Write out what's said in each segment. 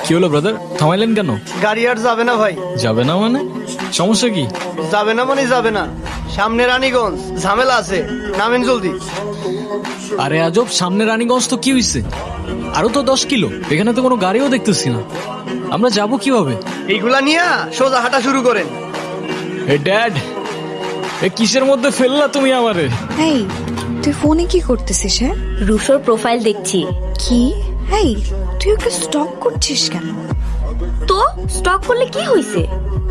কি হলো ব্রাদার, থামাইলেন কেন? গাড়ি আর যাবে না ভাই। যাবে না মানে? সমস্যা কি? যাবে না মানে যাবে না, সামনে রানীগঞ্জ, ঝামেলা আছে, নামেন জলদি। আরে আজব, সামনে রানীগঞ্জ তো কি হইছে? আরো তো 10 কিলো, এখানে তো কোনো গাড়িও দেখতেছি না। আমরা যাব কিভাবে? এইগুলা নিয়ে সোজা হাঁটা শুরু করেন। এ ড্যাড, এ কিসের মধ্যে ফেললা তুমি আমারে? এই তুই ফোনে কি করতেছিস? হ্যাঁ, রুশোর প্রোফাইল দেখছি। কি? এই তুই ওকে স্টক করছিস কেন? তো স্টক করলে কি হইছে?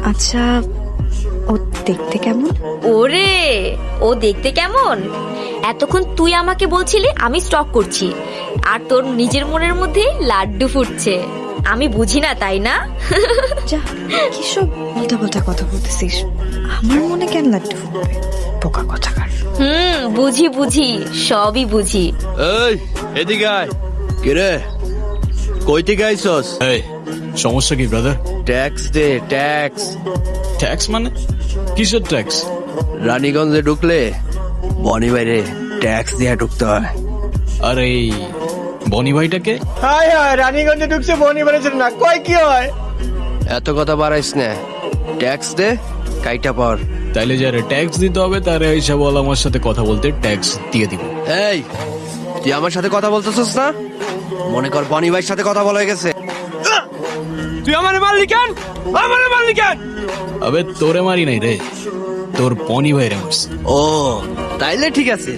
আচ্ছা, ও দেখতে কেমন? ওরে, ও দেখতে কেমন? এতক্ষণ তুই আমাকে বলছিলি আমি স্টক করছি, আর তোর নিজের মনের মধ্যে লাড্ডু ফুটছে। আমি বুঝি না, তাই না? যা, কি সব উল্টা কথা বলতেছিস? আমার মনে কেন লাড্ডু ফুটবে? বোকা কথাকার। বুঝি বুঝি, সবই বুঝি। এই এদিকে আয়। কিরে, কই থেকে আইছস? এই সমস্যা কি ব্রাদার? ট্যাক্স দে, ট্যাক্স। ট্যাক্স মানে? কিসের ট্যাক্স? রানীগঞ্জে ঢুকলে বনি বাইরে ট্যাক্স দিয়ে ঢুকতে হয়। আরে এই বনি ভাইটাকে? হায় হায়, রানীগঞ্জে ঢুকছে, বনি বেড়েছে না, কয় কি হয়? এত কথা বাড়াইস না, ট্যাক্স দে, কাইটা পর। তাইলে যারা ট্যাক্স দিতে হবে তারা এসে বল আমার সাথে কথা বলতে, ট্যাক্স দিয়ে দিব। এই তুই আমার সাথে কথা বলতেছস না? মনে কর বনি ভাইয়ের সাথে কথা বলা হয়ে গেছে। তুই আমারে মারলি কেন? আমারে মারলি কেন? আবে তোরে মারি নাই রে, তোর বনি ভাইরে মারছি। ও তাইলে ঠিক আছে,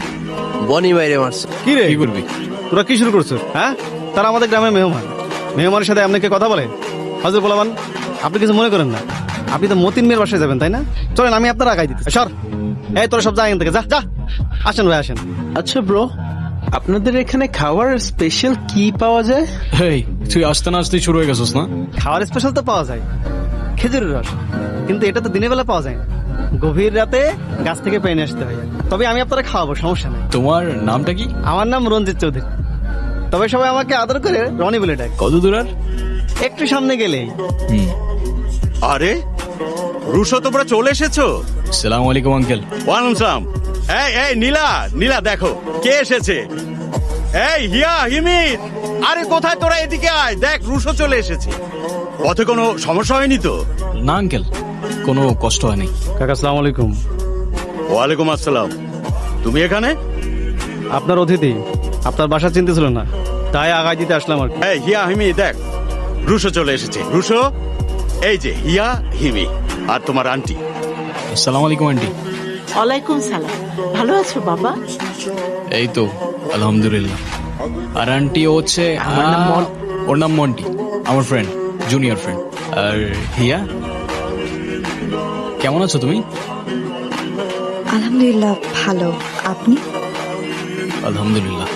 বনি বাইরে মারছ। কি রে, কি করবি? তোরা কি শুরু করছো? হ্যাঁ, তারা আমাদের গ্রামের মেহমান। মেহমানের সাথে আপনাকে কথা বলে? হাজুর বলাবান, আপনি কিছু মনে করেন না। আপনি তো মতিন মেয়ের বাসায় যাবেন, তাই না? চলেন, আমি আপনার আগাই দিতে। সর, এই তোরা সব যা এখান থেকে, যা যা। আসেন ভাই, আসেন। আচ্ছা ব্রো, আপনাদের এখানে খাওয়ার স্পেশাল কি পাওয়া যায়? এই তুই আসতে না আসতেই শুরু হয়ে গেছিস না? খাওয়ার স্পেশাল তো পাওয়া যায়, খেজুরের রস, কিন্তু এটা তো দিনের বেলা পাওয়া যায় না। গভীর রাতে গাছ থেকে পেয়ে নিয়ে আসতে হয়। তবে আমি আপনারা খাওয়াবো, সমস্যা নেই। তোমার নামটা কি? আমার নাম রঞ্জিত চৌধুরী, তবে সবাই আমাকে আদর করে রনি বলে ডাকে। কত দূর আর? একটু সামনে গেলেই। আরে রুশো, তোমরা চলে এসেছো? সালাম আলাইকুম আঙ্কেল। ওয়ালাইকুম সালাম। এই এই নীলা, নীলা দেখো কে এসেছে। এই হিয়া, হিমির, আরে কোথায় তোরা? এদিকে আয়, দেখ রুশো চলে এসেছে। পথে কোনো সমস্যা হয়নি তো? না আঙ্কেল, কোনো কষ্ট হয়নি। কাকা আসসালামু আলাইকুম। ওয়ালাইকুম আসসালাম। তুমি এখানে? আপনার অতিথি, আপনার বাসা চিনতে ছিল না, তাই আগাই দিতে আসলাম আর কি। এই হিয়া, হিমি দেখ রুশো চলে এসেছে। রুশো, এই যে হিয়া, হিমি আর তোমার আন্টি। আসসালামু আলাইকুম আন্টি। ওয়ালাইকুম সালাম। ভালো আছো বাবা? এই তো আলহামদুলিল্লাহ। আর আন্টি ও হচ্ছে ওর নাম মন্টি, আমার ফ্রেন্ড, জুনিয়র ফ্রেন্ড। আর হিয়া, কেমন আছো তুমি? আলহামদুলিল্লাহ ভালো, আপনি? আলহামদুলিল্লাহ।